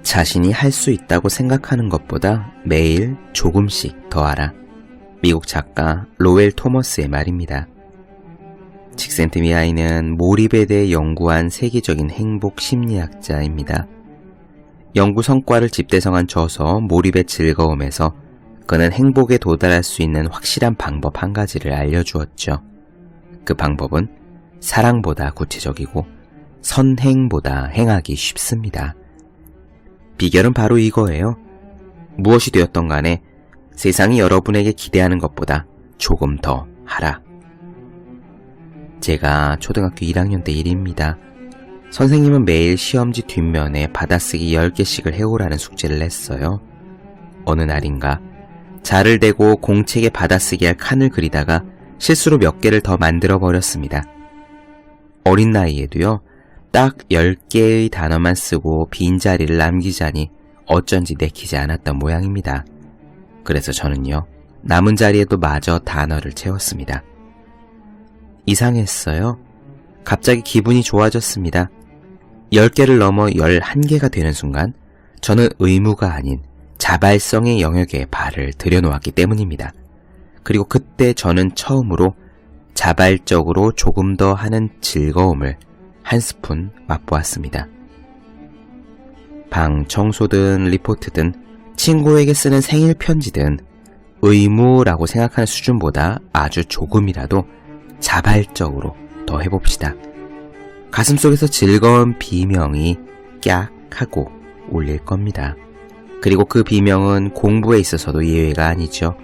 자신이 할 수 있다고 생각하는 것보다 매일 조금씩 더 하라. 미국 작가 로웰 토머스의 말입니다. 칙센트미하이는 몰입에 대해 연구한 세계적인 행복 심리학자입니다. 연구 성과를 집대성한 저서 몰입의 즐거움에서 그는 행복에 도달할 수 있는 확실한 방법 한 가지를 알려주었죠. 그 방법은 사랑보다 구체적이고 선행보다 행하기 쉽습니다. 비결은 바로 이거예요. 무엇이 되었던 간에 세상이 여러분에게 기대하는 것보다 조금 더 하라. 제가 초등학교 1학년 때 일입니다. 선생님은 매일 시험지 뒷면에 받아쓰기 10개씩을 해오라는 숙제를 냈어요. 어느 날인가 자를 대고 공책에 받아쓰기 할 칸을 그리다가 실수로 몇 개를 더 만들어 버렸습니다. 어린 나이에도요, 딱 10개의 단어만 쓰고 빈자리를 남기자니 어쩐지 내키지 않았던 모양입니다. 그래서 저는요, 남은 자리에도 마저 단어를 채웠습니다. 이상했어요. 갑자기 기분이 좋아졌습니다. 10개를 넘어 11개가 되는 순간 저는 의무가 아닌 자발성의 영역에 발을 들여놓았기 때문입니다. 그리고 그때 저는 처음으로 자발적으로 조금 더 하는 즐거움을 한 스푼 맛보았습니다. 방 청소든 리포트든 친구에게 쓰는 생일 편지든 의무라고 생각하는 수준보다 아주 조금이라도 자발적으로 더 해봅시다. 가슴속에서 즐거운 비명이 깍 하고 울릴 겁니다. 그리고 그 비명은 공부에 있어서도 예외가 아니죠.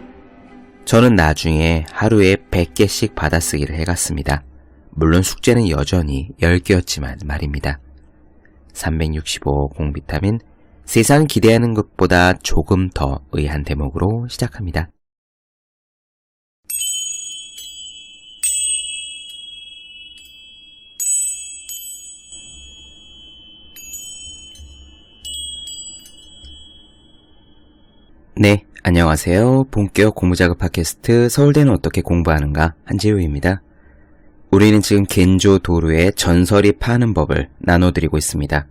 저는 나중에 하루에 100개씩 받아쓰기를 해갔습니다. 물론 숙제는 여전히 10개였지만 말입니다. 365 공비타민, 세상 기대하는 것보다 조금 더 의한 대목으로 시작합니다. 네, 안녕하세요. 본격 공부작업 팟캐스트 서울대는 어떻게 공부하는가 한지우입니다. 우리는 지금 겐조 도루의 전설이 파는 법을 나눠드리고 있습니다.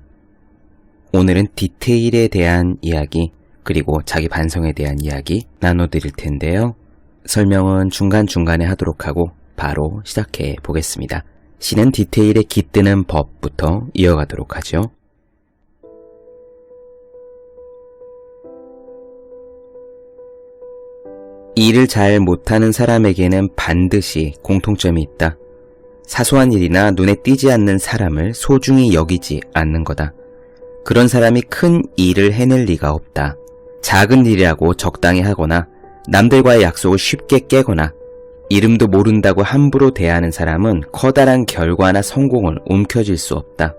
오늘은 디테일에 대한 이야기 그리고 자기 반성에 대한 이야기 나눠드릴 텐데요. 설명은 중간중간에 하도록 하고 바로 시작해 보겠습니다. 신은 디테일에 깃드는 법부터 이어가도록 하죠. 일을 잘 못하는 사람에게는 반드시 공통점이 있다. 사소한 일이나 눈에 띄지 않는 사람을 소중히 여기지 않는 거다. 그런 사람이 큰 일을 해낼 리가 없다. 작은 일이라고 적당히 하거나 남들과의 약속을 쉽게 깨거나 이름도 모른다고 함부로 대하는 사람은 커다란 결과나 성공을 움켜쥘 수 없다.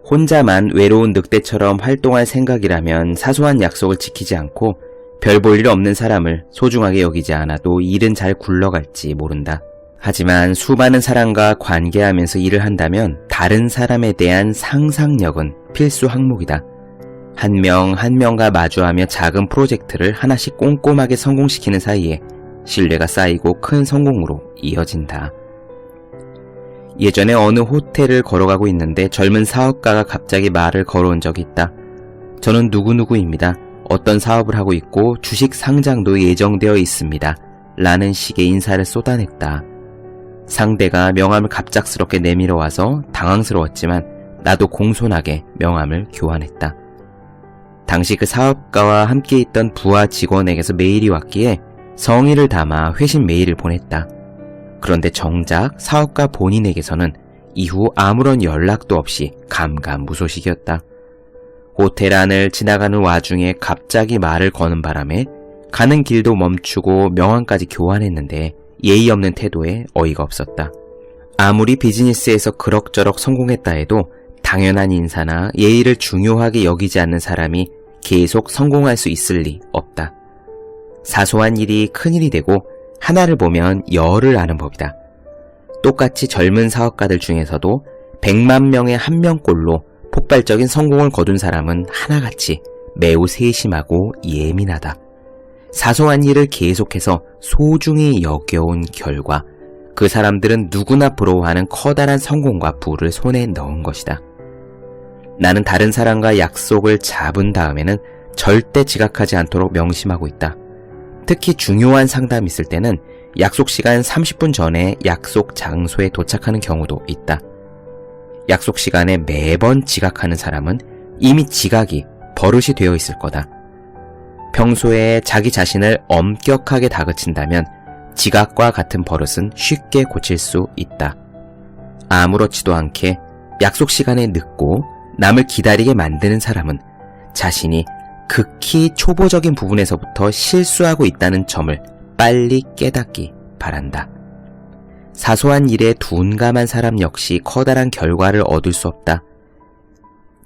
혼자만 외로운 늑대처럼 활동할 생각이라면 사소한 약속을 지키지 않고 별 볼 일 없는 사람을 소중하게 여기지 않아도 일은 잘 굴러갈지 모른다. 하지만 수많은 사람과 관계하면서 일을 한다면 다른 사람에 대한 상상력은 필수 항목이다. 한 명 한 명과 마주하며 작은 프로젝트를 하나씩 꼼꼼하게 성공시키는 사이에 신뢰가 쌓이고 큰 성공으로 이어진다. 예전에 어느 호텔을 걸어가고 있는데 젊은 사업가가 갑자기 말을 걸어온 적이 있다. 저는 누구누구입니다. 어떤 사업을 하고 있고 주식 상장도 예정되어 있습니다. 라는 식의 인사를 쏟아냈다. 상대가 명함을 갑작스럽게 내밀어 와서 당황스러웠지만 나도 공손하게 명함을 교환했다. 당시 그 사업가와 함께 있던 부하 직원에게서 메일이 왔기에 성의를 담아 회신 메일을 보냈다. 그런데 정작 사업가 본인에게서는 이후 아무런 연락도 없이 감감무소식이었다. 호텔 안을 지나가는 와중에 갑자기 말을 거는 바람에 가는 길도 멈추고 명함까지 교환했는데 예의 없는 태도에 어이가 없었다. 아무리 비즈니스에서 그럭저럭 성공했다 해도 당연한 인사나 예의를 중요하게 여기지 않는 사람이 계속 성공할 수 있을 리 없다. 사소한 일이 큰일이 되고 하나를 보면 열을 아는 법이다. 똑같이 젊은 사업가들 중에서도 100만 명의 한 명꼴로 폭발적인 성공을 거둔 사람은 하나같이 매우 세심하고 예민하다. 사소한 일을 계속해서 소중히 여겨온 결과 그 사람들은 누구나 부러워하는 커다란 성공과 부를 손에 넣은 것이다. 나는 다른 사람과 약속을 잡은 다음에는 절대 지각하지 않도록 명심하고 있다. 특히 중요한 상담이 있을 때는 약속 시간 30분 전에 약속 장소에 도착하는 경우도 있다. 약속 시간에 매번 지각하는 사람은 이미 지각이 버릇이 되어 있을 거다. 평소에 자기 자신을 엄격하게 다그친다면 지각과 같은 버릇은 쉽게 고칠 수 있다. 아무렇지도 않게 약속 시간에 늦고 남을 기다리게 만드는 사람은 자신이 극히 초보적인 부분에서부터 실수하고 있다는 점을 빨리 깨닫기 바란다. 사소한 일에 둔감한 사람 역시 커다란 결과를 얻을 수 없다.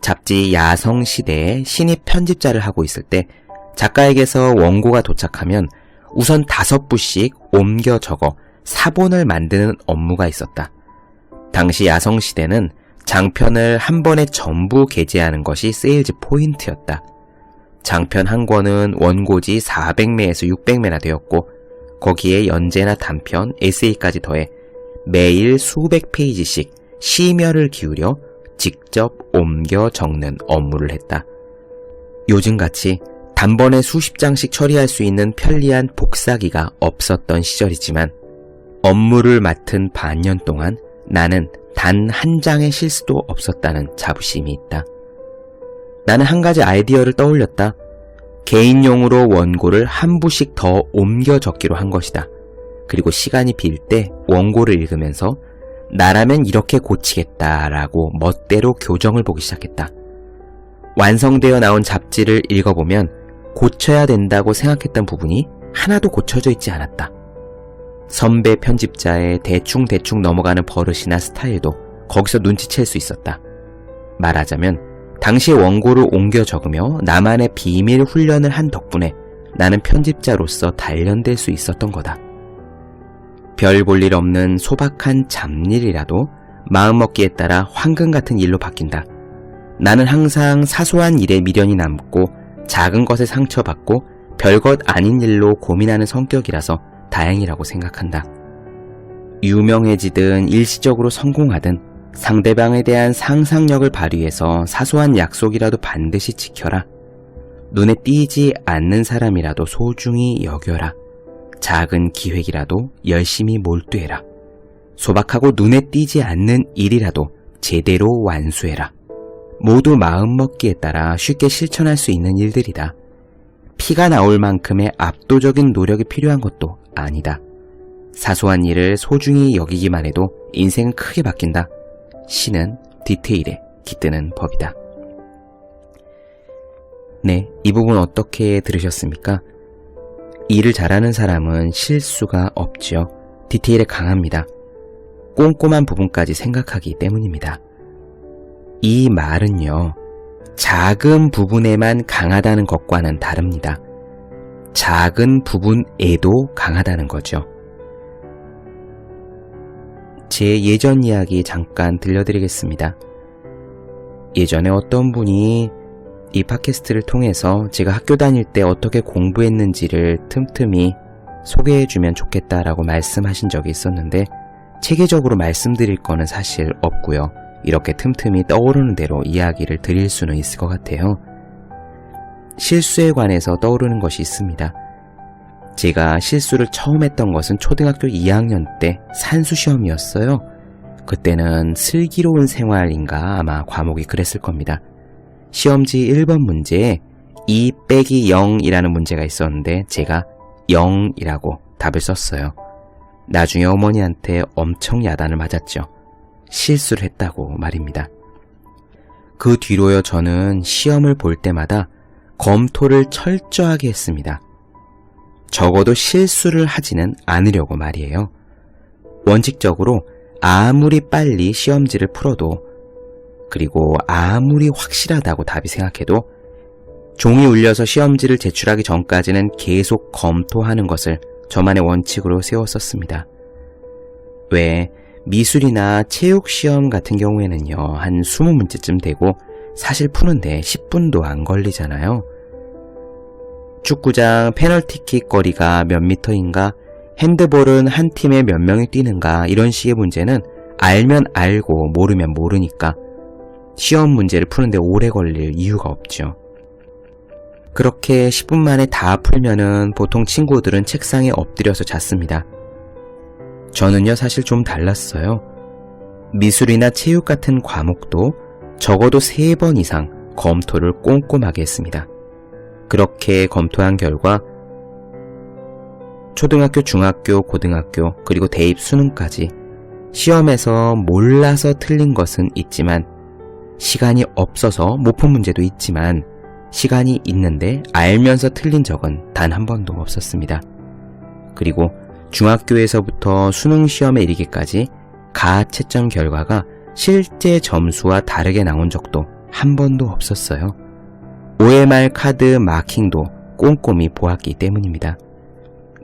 잡지 야성시대에 신입 편집자를 하고 있을 때 작가에게서 원고가 도착하면 우선 5부씩 옮겨 적어 사본을 만드는 업무가 있었다. 당시 야성시대는 장편을 한 번에 전부 게재하는 것이 세일즈 포인트였다. 장편 한 권은 원고지 400매에서 600매나 되었고 거기에 연재나 단편, 에세이까지 더해 매일 수백 페이지씩 심혈을 기울여 직접 옮겨 적는 업무를 했다. 요즘같이 단번에 수십 장씩 처리할 수 있는 편리한 복사기가 없었던 시절이지만 업무를 맡은 반년 동안 나는 단 한 장의 실수도 없었다는 자부심이 있다. 나는 한 가지 아이디어를 떠올렸다. 개인용으로 원고를 한 부씩 더 옮겨 적기로 한 것이다. 그리고 시간이 빌 때 원고를 읽으면서 나라면 이렇게 고치겠다라고 멋대로 교정을 보기 시작했다. 완성되어 나온 잡지를 읽어보면 고쳐야 된다고 생각했던 부분이 하나도 고쳐져 있지 않았다. 선배 편집자의 대충 넘어가는 버릇이나 스타일도 거기서 눈치챌 수 있었다. 말하자면 당시의 원고를 옮겨 적으며 나만의 비밀 훈련을 한 덕분에 나는 편집자로서 단련될 수 있었던 거다. 별 볼 일 없는 소박한 잡일이라도 마음먹기에 따라 황금 같은 일로 바뀐다. 나는 항상 사소한 일에 미련이 남고 작은 것에 상처받고 별것 아닌 일로 고민하는 성격이라서 다행이라고 생각한다. 유명해지든 일시적으로 성공하든 상대방에 대한 상상력을 발휘해서 사소한 약속이라도 반드시 지켜라. 눈에 띄지 않는 사람이라도 소중히 여겨라. 작은 기획이라도 열심히 몰두해라. 소박하고 눈에 띄지 않는 일이라도 제대로 완수해라. 모두 마음먹기에 따라 쉽게 실천할 수 있는 일들이다. 피가 나올 만큼의 압도적인 노력이 필요한 것도 아니다. 사소한 일을 소중히 여기기만 해도 인생은 크게 바뀐다. 신은 디테일에 깃드는 법이다. 네, 이 부분 어떻게 들으셨습니까? 일을 잘하는 사람은 실수가 없죠. 디테일에 강합니다. 꼼꼼한 부분까지 생각하기 때문입니다. 이 말은요, 작은 부분에만 강하다는 것과는 다릅니다. 작은 부분에도 강하다는 거죠. 제 예전 이야기 잠깐 들려드리겠습니다. 예전에 어떤 분이 이 팟캐스트를 통해서 제가 학교 다닐 때 어떻게 공부했는지를 틈틈이 소개해주면 좋겠다라고 말씀하신 적이 있었는데 체계적으로 말씀드릴 거는 사실 없고요. 이렇게 틈틈이 떠오르는 대로 이야기를 드릴 수는 있을 것 같아요. 실수에 관해서 떠오르는 것이 있습니다. 제가 실수를 처음 했던 것은 초등학교 2학년 때 산수시험이었어요. 그때는 슬기로운 생활인가 아마 과목이 그랬을 겁니다. 시험지 1번 문제에 2 빼기 0이라는 문제가 있었는데 제가 0이라고 답을 썼어요. 나중에 어머니한테 엄청 야단을 맞았죠. 실수를 했다고 말입니다. 그 뒤로요 저는 시험을 볼 때마다 검토를 철저하게 했습니다. 적어도 실수를 하지는 않으려고 말이에요. 원칙적으로 아무리 빨리 시험지를 풀어도 그리고 아무리 확실하다고 답이 생각해도 종이 울려서 시험지를 제출하기 전까지는 계속 검토하는 것을 저만의 원칙으로 세웠었습니다. 왜 미술이나 체육시험 같은 경우에는요 한 20문제쯤 되고 사실 푸는데 10분도 안 걸리잖아요. 축구장 페널티킥 거리가 몇 미터인가, 핸드볼은 한 팀에 몇 명이 뛰는가 이런 식의 문제는 알면 알고 모르면 모르니까 시험 문제를 푸는데 오래 걸릴 이유가 없죠. 그렇게 10분 만에 다 풀면은 보통 친구들은 책상에 엎드려서 잤습니다. 저는요, 사실 좀 달랐어요. 미술이나 체육 같은 과목도 적어도 3번 이상 검토를 꼼꼼하게 했습니다. 그렇게 검토한 결과 초등학교, 중학교, 고등학교, 그리고 대입 수능까지 시험에서 몰라서 틀린 것은 있지만, 시간이 없어서 못 푼 문제도 있지만, 시간이 있는데 알면서 틀린 적은 단 한 번도 없었습니다. 그리고 중학교에서부터 수능 시험에 이르기까지 가채점 결과가 실제 점수와 다르게 나온 적도 한 번도 없었어요. OMR 카드 마킹도 꼼꼼히 보았기 때문입니다.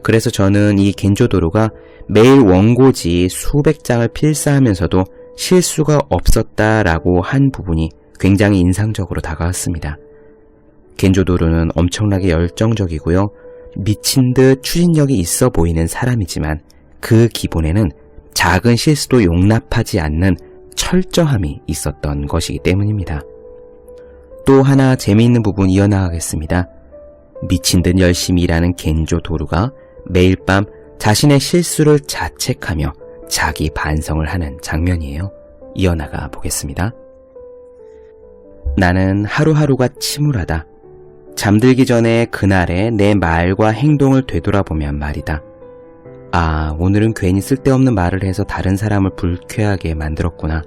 그래서 저는 이 겐조도루가 매일 원고지 수백 장을 필사하면서도 실수가 없었다라고 한 부분이 굉장히 인상적으로 다가왔습니다. 겐조도루는 엄청나게 열정적이고요. 미친 듯 추진력이 있어 보이는 사람이지만 그 기본에는 작은 실수도 용납하지 않는 철저함이 있었던 것이기 때문입니다. 또 하나 재미있는 부분 이어나가겠습니다. 미친 듯 열심히 일하는 겐조도루가 매일 밤 자신의 실수를 자책하며 자기 반성을 하는 장면이에요. 이어나가 보겠습니다. 나는 하루하루가 침울하다. 잠들기 전에 그날의 내 말과 행동을 되돌아보면 말이다. 아, 오늘은 괜히 쓸데없는 말을 해서 다른 사람을 불쾌하게 만들었구나.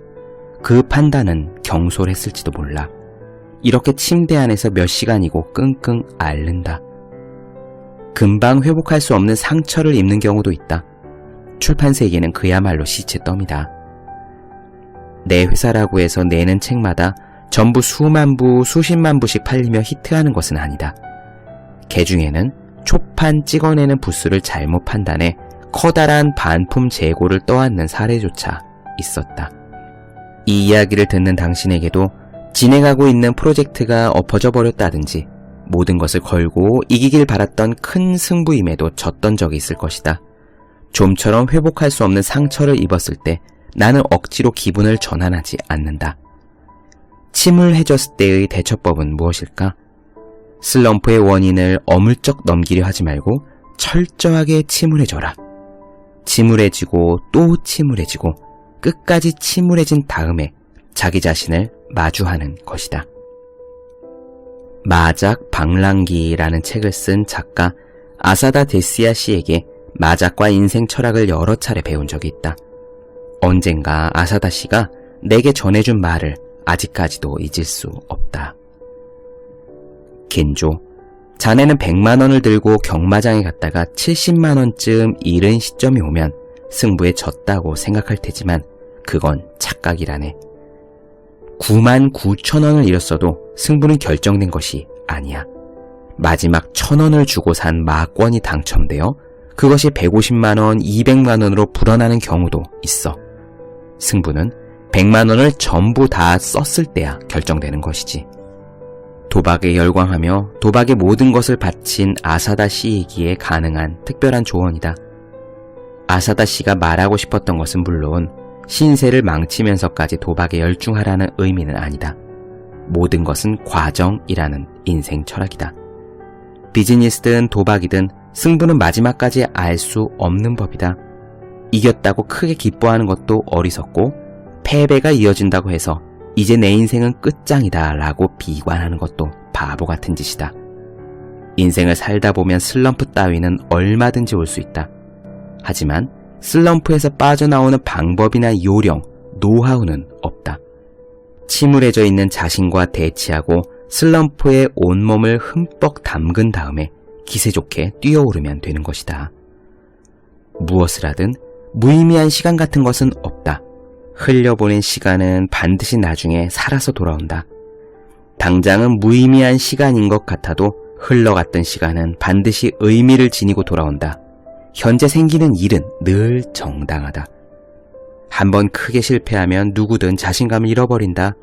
그 판단은 경솔했을지도 몰라. 이렇게 침대 안에서 몇 시간이고 끙끙 앓는다. 금방 회복할 수 없는 상처를 입는 경우도 있다. 출판 세계는 그야말로 시체더미다. 내 회사라고 해서 내는 책마다 전부 수만 부, 수십만 부씩 팔리며 히트하는 것은 아니다. 개중에는 초판 찍어내는 부수를 잘못 판단해 커다란 반품 재고를 떠안는 사례조차 있었다. 이 이야기를 듣는 당신에게도 진행하고 있는 프로젝트가 엎어져 버렸다든지 모든 것을 걸고 이기길 바랐던 큰 승부임에도 졌던 적이 있을 것이다. 좀처럼 회복할 수 없는 상처를 입었을 때 나는 억지로 기분을 전환하지 않는다. 침울해졌을 때의 대처법은 무엇일까? 슬럼프의 원인을 어물쩍 넘기려 하지 말고 철저하게 침울해져라. 침울해지고 또 침울해지고 끝까지 침울해진 다음에 자기 자신을 마주하는 것이다. 마작 방랑기라는 책을 쓴 작가 아사다 데스야 씨에게 마작과 인생 철학을 여러 차례 배운 적이 있다. 언젠가 아사다 씨가 내게 전해준 말을 아직까지도 잊을 수 없다. 겐조, 자네는 100만원을 들고 경마장에 갔다가 70만원쯤 잃은 시점이 오면 승부에 졌다고 생각할 테지만 그건 착각이라네. 99,000원을 잃었어도 승부는 결정된 것이 아니야. 마지막 1,000원을 주고 산 마권이 당첨되어 그것이 150만원, 200만원으로 불어나는 경우도 있어. 승부는 100만원을 전부 다 썼을 때야 결정되는 것이지. 도박에 열광하며 도박의 모든 것을 바친 아사다 씨이기에 가능한 특별한 조언이다. 아사다 씨가 말하고 싶었던 것은 물론 신세를 망치면서까지 도박에 열중하라는 의미는 아니다. 모든 것은 과정이라는 인생 철학이다. 비즈니스든 도박이든 승부는 마지막까지 알 수 없는 법이다. 이겼다고 크게 기뻐하는 것도 어리석고 패배가 이어진다고 해서 이제 내 인생은 끝장이다 라고 비관하는 것도 바보 같은 짓이다. 인생을 살다 보면 슬럼프 따위는 얼마든지 올 수 있다. 하지만 슬럼프에서 빠져나오는 방법이나 요령, 노하우는 없다. 침울해져 있는 자신과 대치하고 슬럼프에 온몸을 흠뻑 담근 다음에 기세 좋게 뛰어오르면 되는 것이다. 무엇을 하든 무의미한 시간 같은 것은 없다. 흘려보낸 시간은 반드시 나중에 살아서 돌아온다. 당장은 무의미한 시간인 것 같아도 흘러갔던 시간은 반드시 의미를 지니고 돌아온다. 현재 생기는 일은 늘 정당하다. 한번 크게 실패하면 누구든 자신감을 잃어버린다.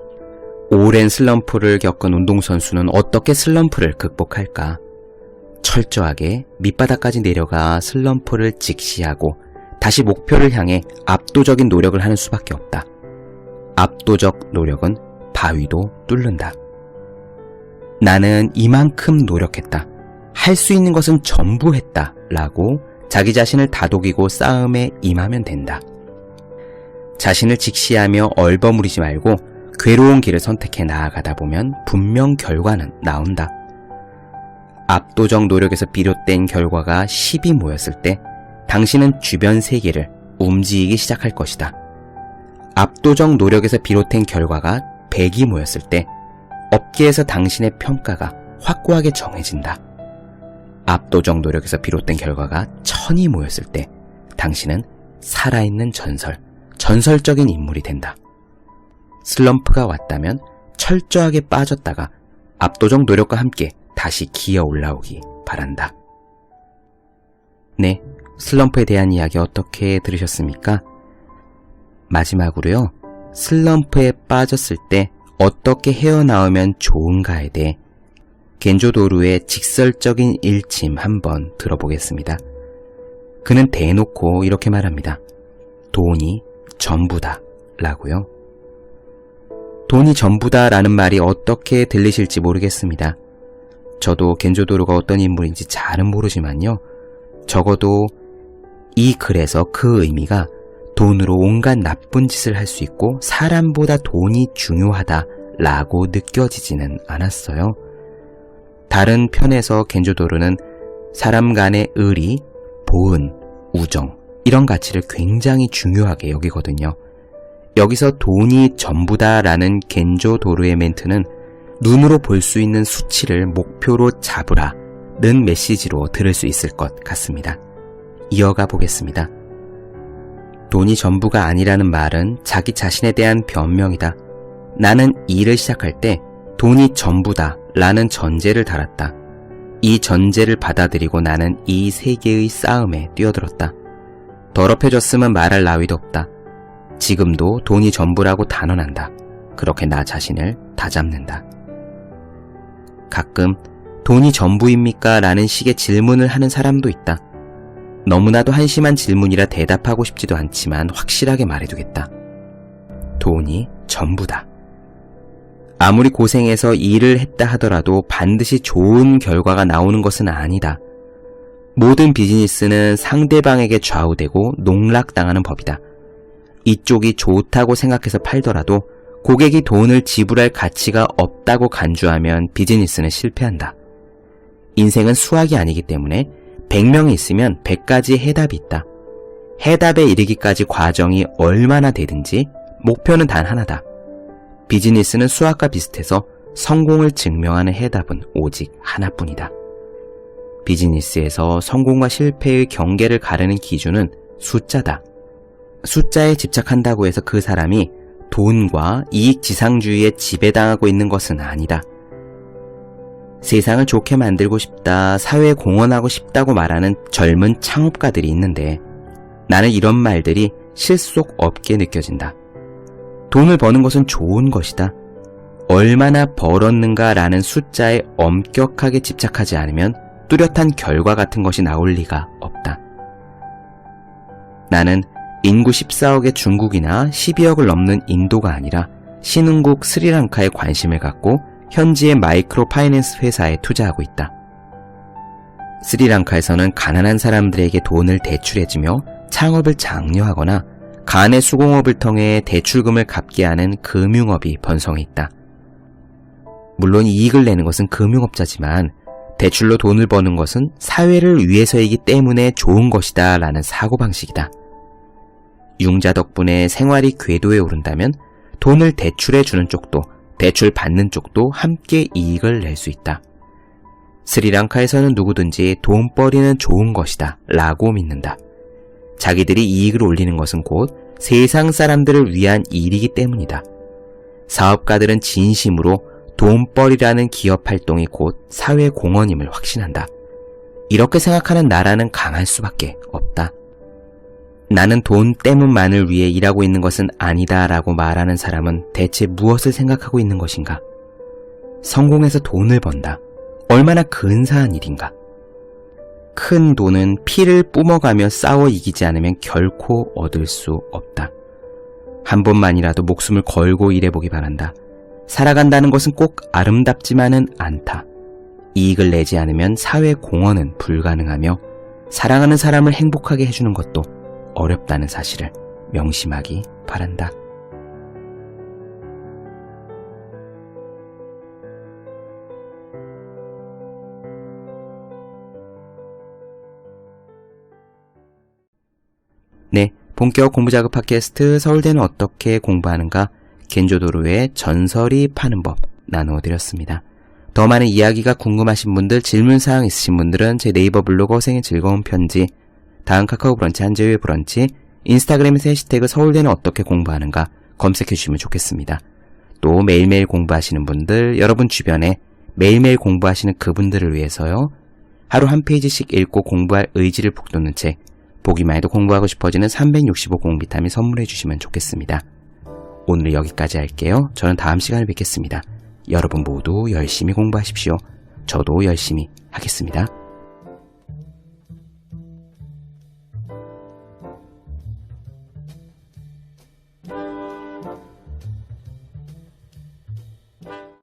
오랜 슬럼프를 겪은 운동선수는 어떻게 슬럼프를 극복할까? 철저하게 밑바닥까지 내려가 슬럼프를 직시하고 다시 목표를 향해 압도적인 노력을 하는 수밖에 없다. 압도적 노력은 바위도 뚫는다. 나는 이만큼 노력했다. 할 수 있는 것은 전부 했다. 라고 자기 자신을 다독이고 싸움에 임하면 된다. 자신을 직시하며 얼버무리지 말고 괴로운 길을 선택해 나아가다 보면 분명 결과는 나온다. 압도적 노력에서 비롯된 결과가 10이 모였을 때 당신은 주변 세계를 움직이기 시작할 것이다. 압도적 노력에서 비롯된 결과가 100이 모였을 때 업계에서 당신의 평가가 확고하게 정해진다. 압도적 노력에서 비롯된 결과가 1000이 모였을 때 당신은 살아있는 전설적인 인물이 된다. 슬럼프가 왔다면 철저하게 빠졌다가 압도적 노력과 함께 다시 기어 올라오기 바란다. 네, 슬럼프에 대한 이야기 어떻게 들으셨습니까? 마지막으로요, 슬럼프에 빠졌을 때 어떻게 헤어나오면 좋은가에 대해 겐조도루의 직설적인 일침 한번 들어보겠습니다. 그는 대놓고 이렇게 말합니다. 돈이 전부다 라고요. 돈이 전부다 라는 말이 어떻게 들리실지 모르겠습니다. 저도 겐조도루가 어떤 인물인지 잘은 모르지만요. 적어도 이 글에서 그 의미가 돈으로 온갖 나쁜 짓을 할 수 있고 사람보다 돈이 중요하다 라고 느껴지지는 않았어요. 다른 편에서 겐조도루는 사람 간의 의리, 보은, 우정 이런 가치를 굉장히 중요하게 여기거든요. 여기서 돈이 전부다 라는 겐조도루의 멘트는 눈으로 볼 수 있는 수치를 목표로 잡으라는 메시지로 들을 수 있을 것 같습니다. 이어가 보겠습니다. 돈이 전부가 아니라는 말은 자기 자신에 대한 변명이다. 나는 일을 시작할 때 돈이 전부다 라는 전제를 달았다. 이 전제를 받아들이고 나는 이 세계의 싸움에 뛰어들었다. 더럽혀졌으면 말할 나위도 없다. 지금도 돈이 전부라고 단언한다. 그렇게 나 자신을 다잡는다. 가끔 돈이 전부입니까? 라는 식의 질문을 하는 사람도 있다. 너무나도 한심한 질문이라 대답하고 싶지도 않지만 확실하게 말해두겠다. 돈이 전부다. 아무리 고생해서 일을 했다 하더라도 반드시 좋은 결과가 나오는 것은 아니다. 모든 비즈니스는 상대방에게 좌우되고 농락당하는 법이다. 이쪽이 좋다고 생각해서 팔더라도 고객이 돈을 지불할 가치가 없다고 간주하면 비즈니스는 실패한다. 인생은 수학이 아니기 때문에 100명이 있으면 100가지 해답이 있다. 해답에 이르기까지 과정이 얼마나 되든지 목표는 단 하나다. 비즈니스는 수학과 비슷해서 성공을 증명하는 해답은 오직 하나뿐이다. 비즈니스에서 성공과 실패의 경계를 가르는 기준은 숫자다. 숫자에 집착한다고 해서 그 사람이 돈과 이익지상주의에 지배당하고 있는 것은 아니다. 세상을 좋게 만들고 싶다, 사회에 공헌하고 싶다고 말하는 젊은 창업가들이 있는데 나는 이런 말들이 실속 없게 느껴진다. 돈을 버는 것은 좋은 것이다. 얼마나 벌었는가 라는 숫자에 엄격하게 집착하지 않으면 뚜렷한 결과 같은 것이 나올 리가 없다. 나는 인구 14억의 중국이나 12억을 넘는 인도가 아니라 신흥국 스리랑카에 관심을 갖고 현지의 마이크로 파이낸스 회사에 투자하고 있다. 스리랑카에서는 가난한 사람들에게 돈을 대출해주며 창업을 장려하거나 간의 수공업을 통해 대출금을 갚게 하는 금융업이 번성해 있다. 물론 이익을 내는 것은 금융업자지만 대출로 돈을 버는 것은 사회를 위해서이기 때문에 좋은 것이다 라는 사고방식이다. 융자 덕분에 생활이 궤도에 오른다면 돈을 대출해 주는 쪽도 대출 받는 쪽도 함께 이익을 낼 수 있다. 스리랑카에서는 누구든지 돈벌이는 좋은 것이다 라고 믿는다. 자기들이 이익을 올리는 것은 곧 세상 사람들을 위한 일이기 때문이다. 사업가들은 진심으로 돈벌이라는 기업 활동이 곧 사회 공헌임을 확신한다. 이렇게 생각하는 나라는 강할 수밖에 없다. 나는 돈 때문만을 위해 일하고 있는 것은 아니다 라고 말하는 사람은 대체 무엇을 생각하고 있는 것인가? 성공해서 돈을 번다. 얼마나 근사한 일인가? 큰 돈은 피를 뿜어가며 싸워 이기지 않으면 결코 얻을 수 없다. 한 번만이라도 목숨을 걸고 일해보기 바란다. 살아간다는 것은 꼭 아름답지만은 않다. 이익을 내지 않으면 사회 공헌은 불가능하며 사랑하는 사람을 행복하게 해주는 것도 어렵다는 사실을 명심하기 바란다. 네, 본격 공부자극 팟캐스트 서울대는 어떻게 공부하는가 겐조도로의 전설이 파는 법 나누어드렸습니다. 더 많은 이야기가 궁금하신 분들, 질문사항 있으신 분들은 제 네이버 블로그 허생의 즐거운 편지, 다음 카카오 브런치 한재우의 브런치, 인스타그램에서 해시태그 서울대는 어떻게 공부하는가 검색해 주시면 좋겠습니다. 또 매일매일 공부하시는 분들, 여러분 주변에 매일매일 공부하시는 그분들을 위해서요. 하루 한 페이지씩 읽고 공부할 의지를 북돋는 책, 보기만 해도 공부하고 싶어지는 365 공비타민 선물해 주시면 좋겠습니다. 오늘 여기까지 할게요. 저는 다음 시간에 뵙겠습니다. 여러분 모두 열심히 공부하십시오. 저도 열심히 하겠습니다.